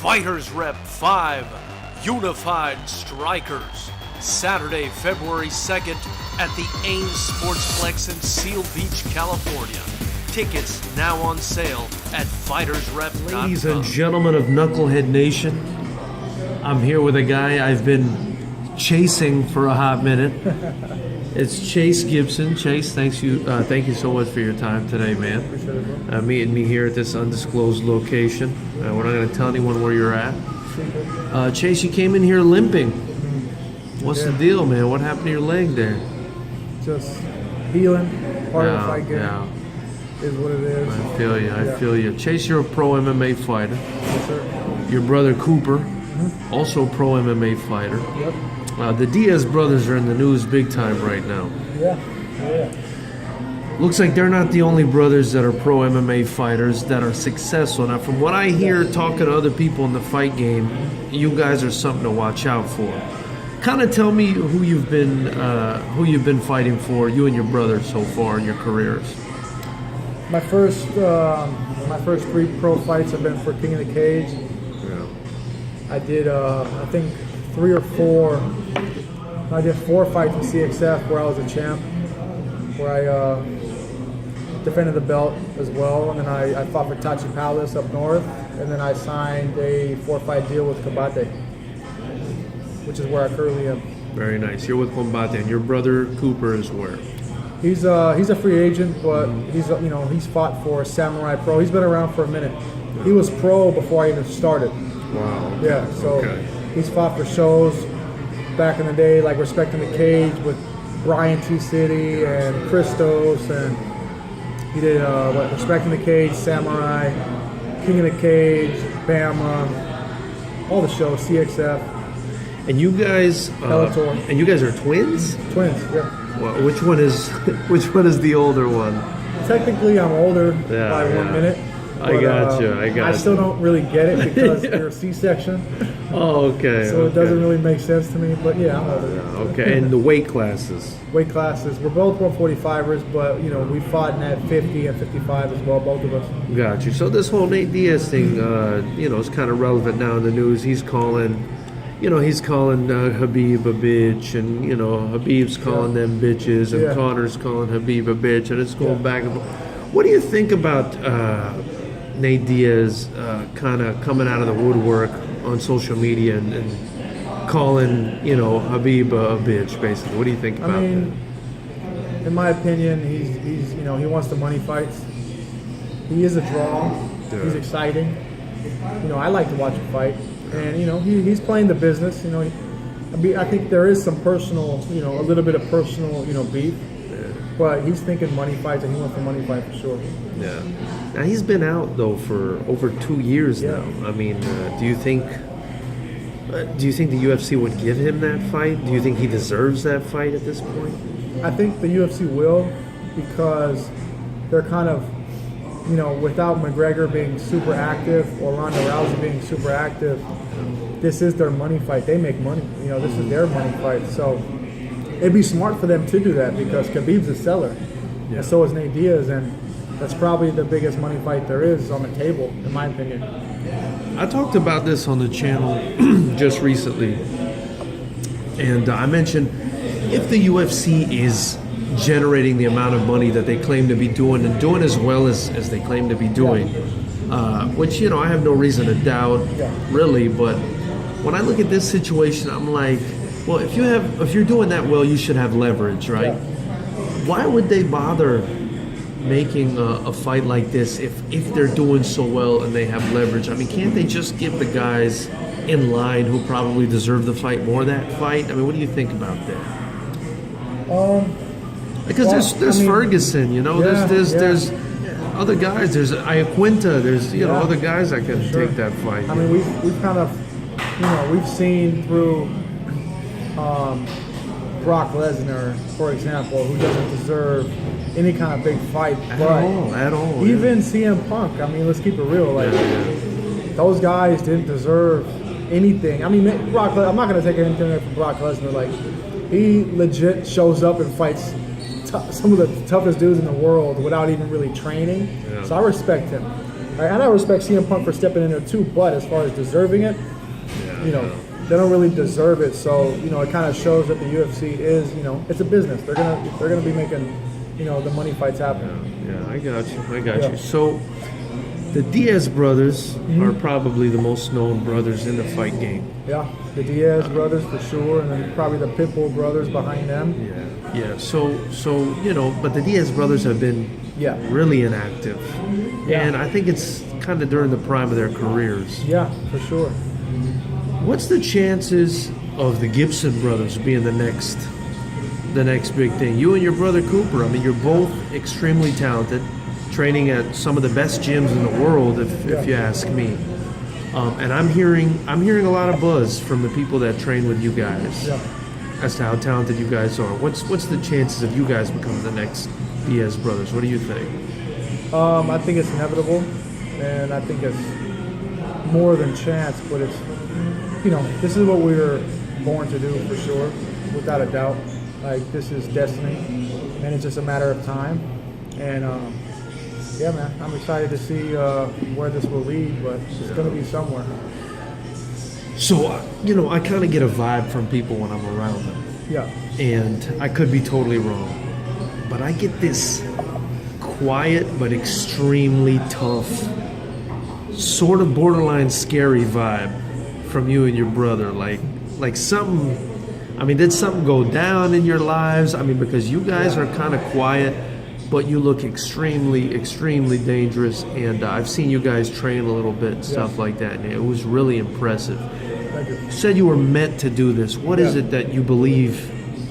Fighters Rep 5 Unified Strikers, Saturday, February 2nd at the Ames Sportsplex in Seal Beach, California. Tickets now on sale at FightersRep.com. Ladies and gentlemen of Knucklehead Nation, I'm here with a guy I've been chasing for a hot minute. It's Chase Gibson. Chase, thank you so much for your time today, man. Appreciate it, bro. Meeting me here at this undisclosed location. We're not going to tell anyone where you're at. Chase, you came in here limping. What's the deal, man? What happened to your leg there? Just healing, part of the fight game. Yeah. Is what it is. I feel you. I feel you. Chase, you're a pro MMA fighter. Yes, sir. Your brother Cooper, also pro MMA fighter. Yep. The Diaz brothers are in the news big time right now. Yeah. Looks like they're not the only brothers that are pro MMA fighters that are successful. Now, from what I hear talking to other people in the fight game, you guys are something to watch out for. Kind of tell me who you've been fighting for, you and your brother, so far in your careers. My first 3 pro fights have been for King of the Cage. Yeah. I did I think 3 or 4. I did 4 fights in CXF where I was a champ, where I defended the belt as well, and then I fought for Tachi Palace up north, and then I signed a 4-fight deal with Combate, which is where I currently am. Very nice. You're with Combate, and your brother Cooper is where? He's a free agent, but he's fought for Samurai Pro. He's been around for a minute. He was pro before I even started. Wow. Yeah, so he's fought for shows back in the day, like Respecting the Cage with Brian T. City and Christos, and he did Respecting the Cage, Samurai, King of the Cage, Bama, all the shows, CXF. And you guys, are twins? Twins, yeah. Well, which one is the older one? Technically, I'm older by 1 minute. I got you. I still don't really get it because they're a C-section. Oh, okay. So it doesn't really make sense to me, but yeah, I'm older. Okay, and the weight classes? Weight classes. We're both 145ers, but we fought in at 50 and 55 as well, both of us. Got you. So this whole Nate Diaz thing, is kind of relevant now in the news. He's calling Khabib a bitch, and Habib's calling them bitches, and Conor's calling Khabib a bitch, and it's going back and forth. What do you think about Nate Diaz kind of coming out of the woodwork on social media and calling Khabib a bitch, basically? What do you think about that? In my opinion, he's he wants the money fights. He is a draw. Yeah. He's exciting. I like to watch him fight. And he's playing the business. I think there is some personal, a little bit of personal, beef. Yeah. But he's thinking money fights, and he wants the money fight for sure. Yeah. Now he's been out though for over 2 years now. I mean, do you think the UFC would give him that fight? Do you think he deserves that fight at this point? I think the UFC will, because they're kind of, without McGregor being super active or Ronda Rousey being super active, this is their money fight. They make money. This is their money fight. So it'd be smart for them to do that, because Khabib's a seller, and so is Nate Diaz, and that's probably the biggest money fight there is on the table, in my opinion. I talked about this on the channel just recently, and I mentioned if the UFC is generating the amount of money that they claim to be doing, and doing as well as they claim to be doing, which I have no reason to doubt, really. But when I look at this situation, I'm like, well, if you're doing that well, you should have leverage, right? Why would they bother making a fight like this if they're doing so well and they have leverage? I mean, can't they just give the guys in line who probably deserve the fight more that fight? I mean, what do you think about that? Because there's Ferguson, there's other guys, there's Iaquinta, there's other guys that can take that fight. I mean, we've kind of we've seen through Brock Lesnar, for example, who doesn't deserve any kind of big fight at all. Even CM Punk. I mean, let's keep it real. Those guys didn't deserve anything. I mean, Brock. I'm not gonna take anything away from Brock Lesnar. Like, he legit shows up and fights some of the toughest dudes in the world without even really training. Yeah. So I respect him. Right? And I respect CM Punk for stepping in there too, but as far as deserving it, you know, they don't really deserve it. So, you know, it kind of shows that the UFC is, you know, it's a business. They're gonna be making, you know, the money fights happen. Yeah, I got you. So the Diaz brothers are probably the most known brothers in the fight game. Yeah, the Diaz brothers for sure, and then probably the Pitbull brothers behind them. Yeah. So you know, but the Diaz brothers have been really inactive, and I think it's kind of during the prime of their careers. Yeah, for sure. What's the chances of the Gibson brothers being the next big thing? You and your brother Cooper. I mean, you're both extremely talented, training at some of the best gyms in the world, if you ask me. And I'm hearing a lot of buzz from the people that train with you guys as to how talented you guys are. What's the chances of you guys becoming the next Diaz brothers? What do you think? I think it's inevitable, and I think it's more than chance, but it's, you know, this is what we were born to do for sure, without a doubt. Like, this is destiny, and it's just a matter of time. And yeah, man, I'm excited to see where this will lead, but it's going to be somewhere. So, you know, I kind of get a vibe from people when I'm around them. Yeah. And I could be totally wrong, but I get this quiet but extremely tough, sort of borderline scary vibe from you and your brother. Like something, I mean, did something go down in your lives? I mean, because you guys are kind of quiet, but you look extremely, extremely dangerous. And I've seen you guys train a little bit and stuff like that, and it was really impressive. Thank you. You said you were meant to do this. What is it that you believe?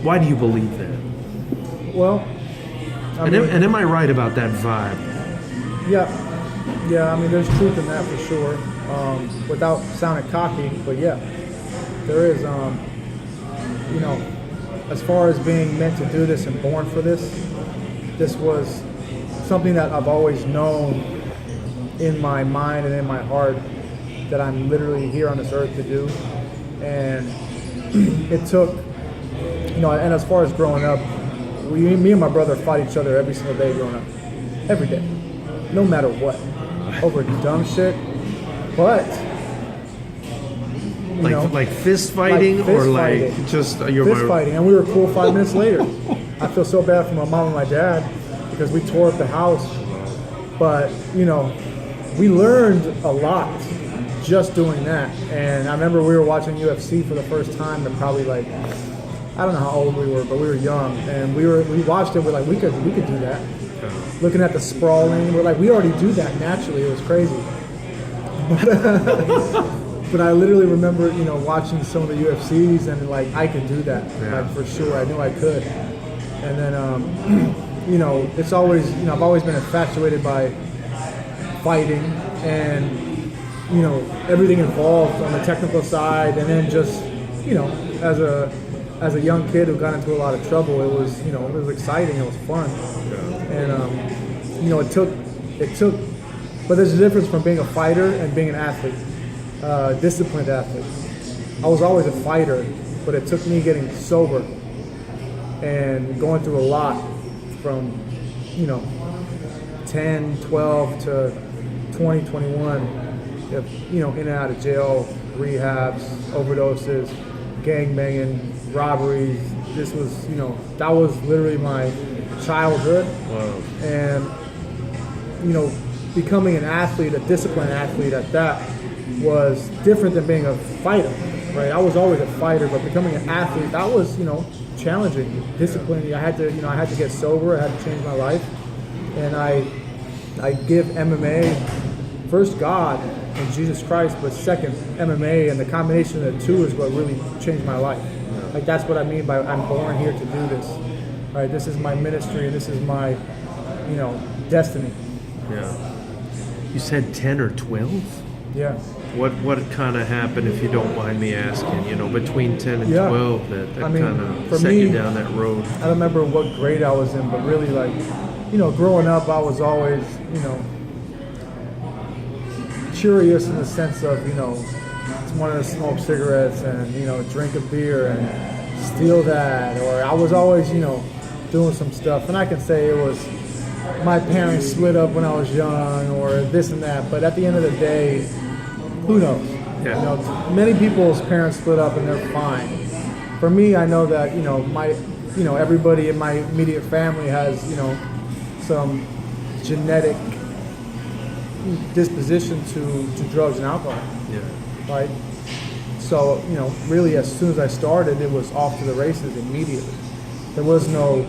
Why do you believe that? Well, and am I right about that vibe? Yeah, I mean, there's truth in that for sure. Without sounding cocky, but yeah, there is. You know, as far as being meant to do this and born for this, this was something that I've always known in my mind and in my heart that I'm literally here on this earth to do. And it took, you know, and as far as growing up, me and my brother fought each other every single day growing up. Every day. No matter what. Over dumb shit. But, like fist fighting, or like just fist fighting, and we were cool 5 minutes later. I feel so bad for my mom and my dad because we tore up the house. But, you know, we learned a lot just doing that. And I remember we were watching UFC for the first time, and probably like, I don't know how old we were, but we were young, and we watched it. We're like, we could do that. Looking at the sprawling, we're like, we already do that naturally. It was crazy. But I literally remember, you know, watching some of the UFCs, and like, I could do that, like, for sure. I knew I could. And then, you know, it's always, you know, I've always been infatuated by fighting and, you know, everything involved on the technical side, and then just, you know, as a young kid who got into a lot of trouble, it was, you know, it was exciting, it was fun. And, you know, it took, but there's a difference from being a fighter and being an athlete, disciplined athlete. I was always a fighter, but it took me getting sober and going through a lot from, you know, 10, 12 to 20, 21, you know, in and out of jail, rehabs, overdoses, gangbanging, robberies. This was, you know, that was literally my childhood. Wow. And, you know, becoming an athlete, a disciplined athlete at that, was different than being a fighter, right? I was always a fighter, but becoming an athlete, that was, you know, challenging, disciplining. I had to get sober. I had to change my life. And I give MMA, first God and Jesus Christ, but second MMA, and the combination of the two is what really changed my life. Like, that's what I mean by I'm born here to do this. Right? This is my ministry, and this is my, you know, destiny. Yeah. You said 10 or 12? Yeah. What kind of happened, if you don't mind me asking, you know, between 10 and 12 that kind of set you down that road? I don't remember what grade I was in, but really, like, you know, growing up, I was always, you know, curious in the sense of, you know, wanting to smoke cigarettes and, you know, drink a beer and steal that, or I was always, you know, doing some stuff. And I can say it was my parents split up when I was young or this and that. But at the end of the day, who knows? Yeah. You know, many people's parents split up and they're fine. For me, I know that, everybody in my immediate family has, some genetic disposition to drugs and alcohol. Yeah. Right? So, really as soon as I started, it was off to the races immediately. There was no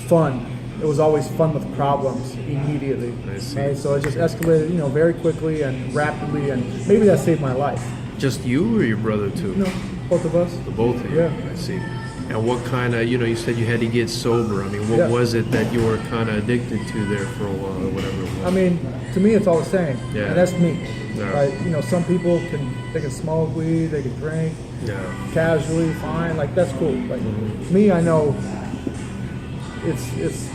fun. It was always fun with problems immediately. I see. Right? So it just escalated, very quickly and rapidly, and maybe that saved my life. Just you or your brother too? No, both of us. The both of you? Yeah. I see. And what kind of, you said you had to get sober. I mean, what was it that you were kind of addicted to there for a while or whatever it was? I mean, to me, it's all the same. Yeah. And that's me. Yeah. Right? Some people can smoke weed, they can drink casually, fine. Like, that's cool. Like, me, I know it's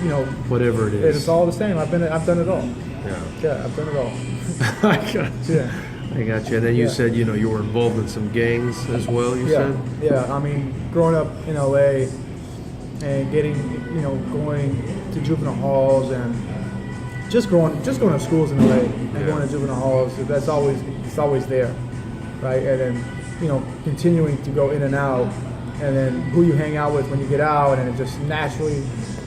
whatever it is. it's all the same. I've done it all. Yeah. I've done it all. I got you. Yeah. I got you. And then you said, you were involved in some gangs as well, you said? Yeah. I mean, growing up in LA and getting, going to juvenile halls and just going to schools in LA and going to juvenile halls, it's always there, right? And then, continuing to go in and out, and then who you hang out with when you get out, and it just naturally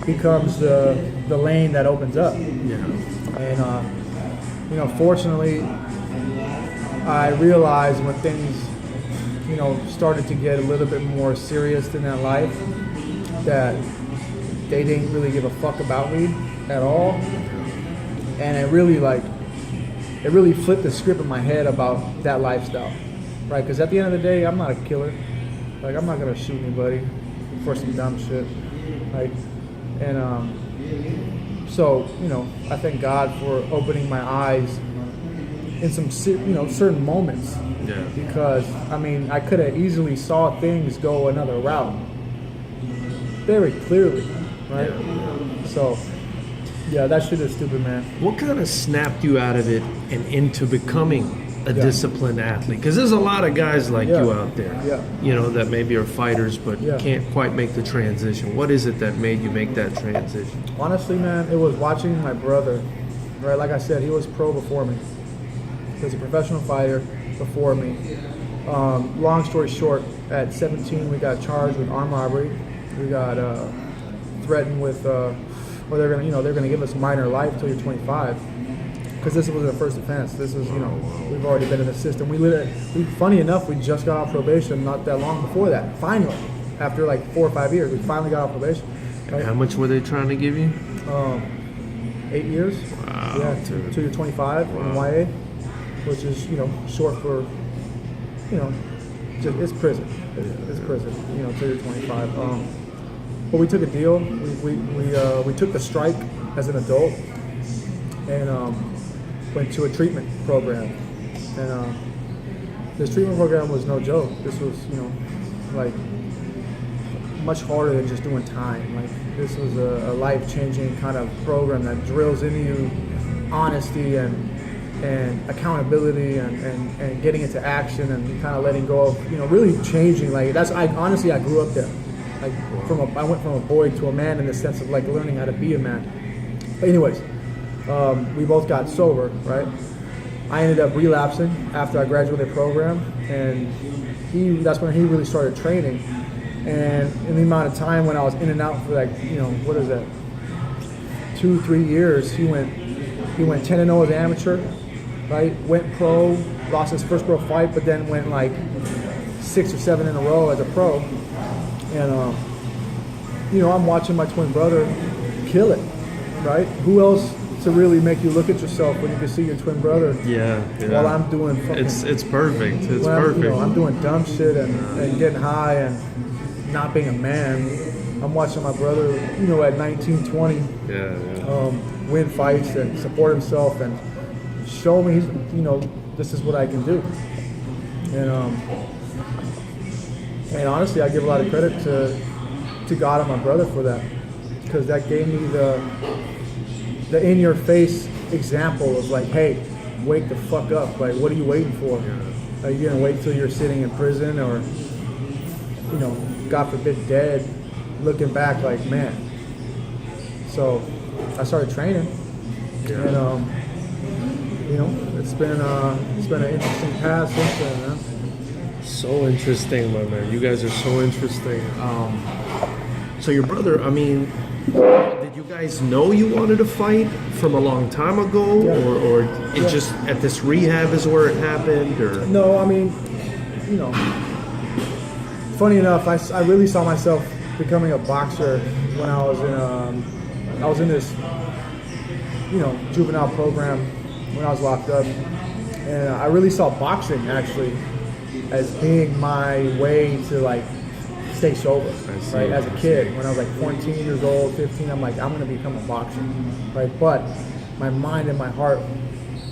becomes the lane that opens up. Yeah. And, fortunately, I realized when things, started to get a little bit more serious in their life, that they didn't really give a fuck about me at all. And it really flipped the script in my head about that lifestyle, right? Because at the end of the day, I'm not a killer. Like, I'm not gonna shoot anybody for some dumb shit, right? And so, I thank God for opening my eyes in some, certain moments. Yeah. Because, I mean, I could have easily saw things go another route very clearly, right? Yeah. So, yeah, that shit is stupid, man. What kind of snapped you out of it and into becoming a disciplined athlete? Because there's a lot of guys like you out there, that maybe are fighters but can't quite make the transition. What is it that made you make that transition? Honestly, man, it was watching my brother, right? Like I said, he was pro before me. He was a professional fighter before me. Long story short, at 17, we got charged with armed robbery. We got threatened with, they're gonna give us minor life till you're 25, because this was our first offense. This was, we've already been in the system. Funny enough, we just got off probation not that long before that. Finally, after like 4 or 5 years, we finally got off probation. Right? And how much were they trying to give you? 8 years. Wow. Yeah, till you're 25 in YA, which is short for it's prison. It's prison. Till you're 25. But we took a deal. We took the strike as an adult and went to a treatment program. And this treatment program was no joke. This was like much harder than just doing time. Like, this was a life-changing kind of program that drills into you honesty and accountability and getting into action and kind of letting go of really changing. Like, I grew up there. Like, I went from a boy to a man in the sense of like learning how to be a man. But anyways, we both got sober, right? I ended up relapsing after I graduated the program, and that's when he really started training. And in the amount of time when I was in and out for 2-3 years, he went 10-0 as an amateur, right? Went pro, lost his first pro fight, but then went like 6 or 7 in a row as a pro. And I'm watching my twin brother kill it, right? Who else to really make you look at yourself when you can see your twin brother? Yeah. While I'm doing fucking, it's perfect. It's perfect. I'm doing dumb shit and getting high and not being a man. I'm watching my brother, at 19, 20, win fights and support himself and show me, this is what I can do. And honestly, I give a lot of credit to God and my brother for that, because that gave me the in-your-face example of like, hey, wake the fuck up. Like, what are you waiting for? Are you gonna wait till you're sitting in prison or, God forbid, dead, looking back like, man, So I started training, and you know, it's been an interesting path since then, man. So interesting, my man. You guys are so interesting. So your brother, I mean, did you guys know you wanted to fight from a long time ago, or it just at this rehab is where it happened, or? No, I mean, you know, funny enough, I really saw myself becoming a boxer when I was in this, you know, juvenile program when I was locked up, and I really saw boxing actually as being my way to like stay sober, right? As a kid, when I was like 14 years old, 15, I'm like, I'm gonna become a boxer, right? But my mind and my heart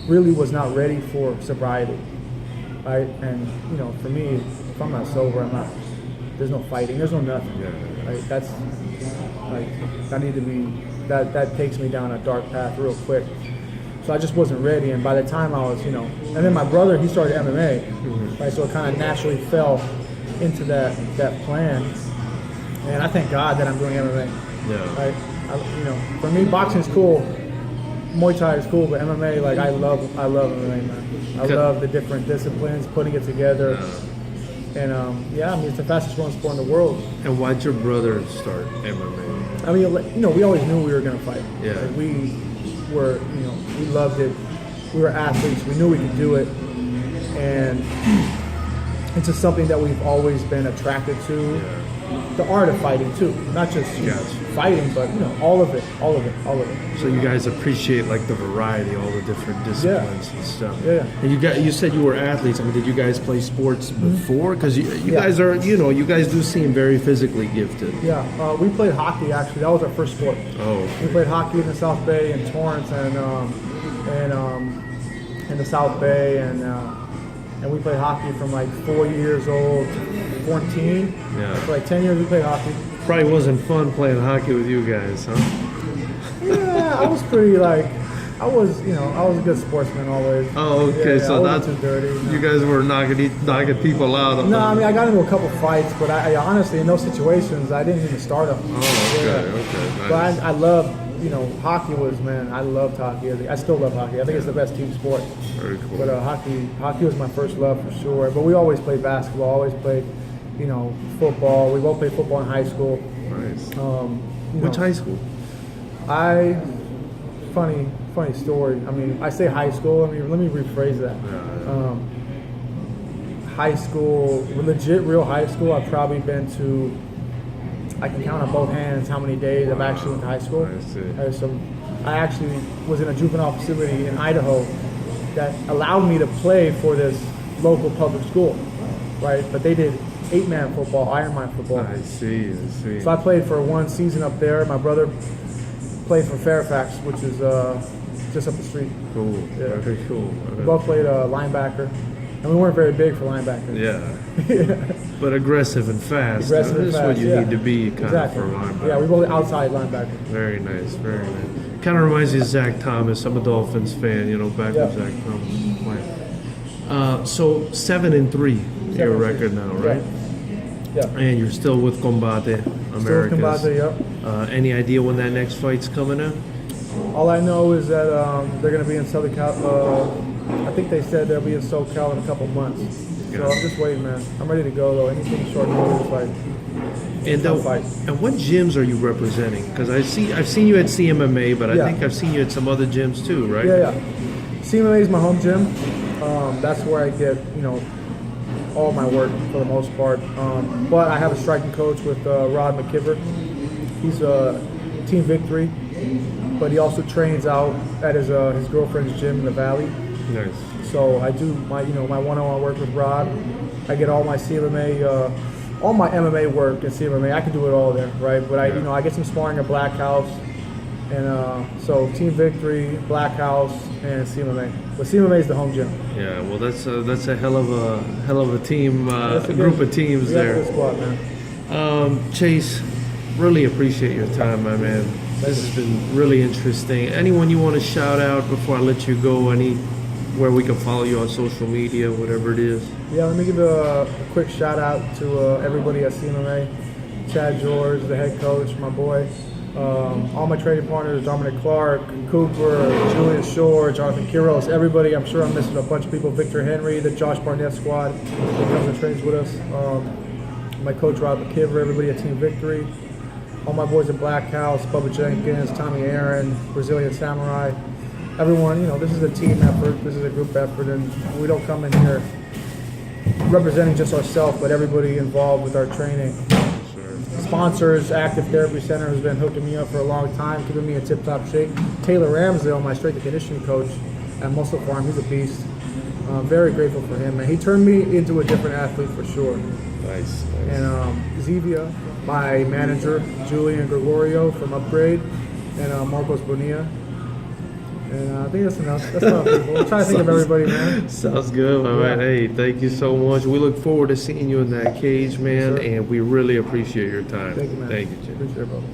really was not ready for sobriety, right? And you know, for me, if I'm not sober, I'm not. There's no fighting. There's no nothing. Right? That's like I need to be. That takes me down a dark path real quick. So I just wasn't ready. And by the time I was, you know, and then my brother, he started MMA, right? So it kind of naturally fell into that plan. And I thank God that I'm doing MMA. Right? You know, for me, boxing's cool. Muay Thai is cool, but MMA, like I love MMA, man. I love the different disciplines, putting it together. And I mean, it's the fastest growing sport in the world. And why'd your brother start MMA? I mean, you know, we always knew we were going to fight. Yeah. Like we were, you know, we loved it. We were athletes. We knew we could do it. And it's just something that we've always been attracted to. The art of fighting too, not just fighting, but you know, all of it. So you guys appreciate like the variety, all the different disciplines and stuff. Yeah. And you said you were athletes. I mean, did you guys play sports before? Because you guys are, you know, you guys do seem very physically gifted. Yeah, we played hockey actually. That was our first sport. Oh. Okay. We played hockey in the South Bay and Torrance and in the South Bay and we played hockey from like 4 years old to 14. Yeah. For like 10 years we played hockey. Probably wasn't fun playing hockey with you guys, huh? Yeah, I was pretty like, I was a good sportsman always. Oh, okay. Yeah, So I that's wasn't too dirty. No. You guys were knocking people out. No, I mean I got into a couple fights, but I honestly in those situations I didn't even start them. Oh, okay, okay. Nice. But I love, you know, hockey was, man, I loved hockey. I still love hockey. I think it's the best team sport. Very cool. But hockey was my first love for sure. But we always played basketball, always played, you know, football. We both played football in high school. Nice. Which high school? Funny story. I mean, I say high school. I mean, let me rephrase that. High school, legit, real high school. I've probably been to. I can count on both hands how many days I've actually went to high school. I see. I actually was in a juvenile facility in Idaho that allowed me to play for this local public school, right? But they did 8-man football, Ironman football. I see. So I played for one season up there. My brother played for Fairfax, which is just up the street. Cool. Yeah. Very cool. We both played linebacker. And we weren't very big for linebackers. Yeah. But aggressive and fast. Aggressive and That's fast, what you need to be kind of for a linebacker. Yeah, we both outside linebacker. Very nice, very nice. Kind of reminds me of Zach Thomas. I'm a Dolphins fan, you know, back when Zach Thomas was playing. So 7-3, your record now, right? Yeah. And you're still with Combate Americas. Still with Combate, yep. Any idea when that next fight's coming out? All I know is that they're going to be in Southern Cal. I think they said they'll be in SoCal in a couple months. So I'm just waiting, man. I'm ready to go though. Anything short notice, like. And what gyms are you representing? Because I've seen you at CMMA, but I think I've seen you at some other gyms too, right? Yeah. CMMA is my home gym. That's where I get, you know, all my work for the most part. But I have a striking coach with Rod McKibber. He's Team Victory, but he also trains out at his girlfriend's gym in the Valley. Nice. So I do my one-on-one work with Rod. I get all my CMMA, all my MMA work at CMMA. I can do it all there, right? But I get some sparring at Black House, and so Team Victory, Black House, and CMMA. But CMMA is the home gym. Yeah, well, that's a hell of a team, group of teams there. Good squad, man. Chase, really appreciate your time, my man. This has been really interesting. Anyone you want to shout out before I let you go? Where we can follow you on social media, whatever it is. Yeah, let me give a quick shout out to everybody at CNMA. Chad George, the head coach, my boy. All my training partners, Dominic Clark, Cooper, Julian Shore, Jonathan Quiros, everybody. I'm sure I'm missing a bunch of people. Victor Henry, the Josh Barnett squad that comes and trains with us. My coach, Rob McKiver, everybody at Team Victory. All my boys at Black House, Bubba Jenkins, Tommy Aaron, Brazilian Samurai. Everyone, this is a team effort. This is a group effort, and we don't come in here representing just ourselves, but everybody involved with our training. Sponsors, Active Therapy Center, who's been hooking me up for a long time, keeping me in tip-top shape. Taylor Ramsdale, my strength and conditioning coach at Muscle Farm, he's a beast. Very grateful for him, and he turned me into a different athlete for sure. Nice. And Zevia, my manager, Julian Gregorio from Upgrade, and Marcos Bonilla. And I think that's enough. That's enough, people. I'm trying to think of everybody, man. Sounds good, all right. Hey, thank you so much. We look forward to seeing you in that cage, man, Yes, and we really appreciate your time. Thank you, man. Thank you, Jim. Appreciate it, brother.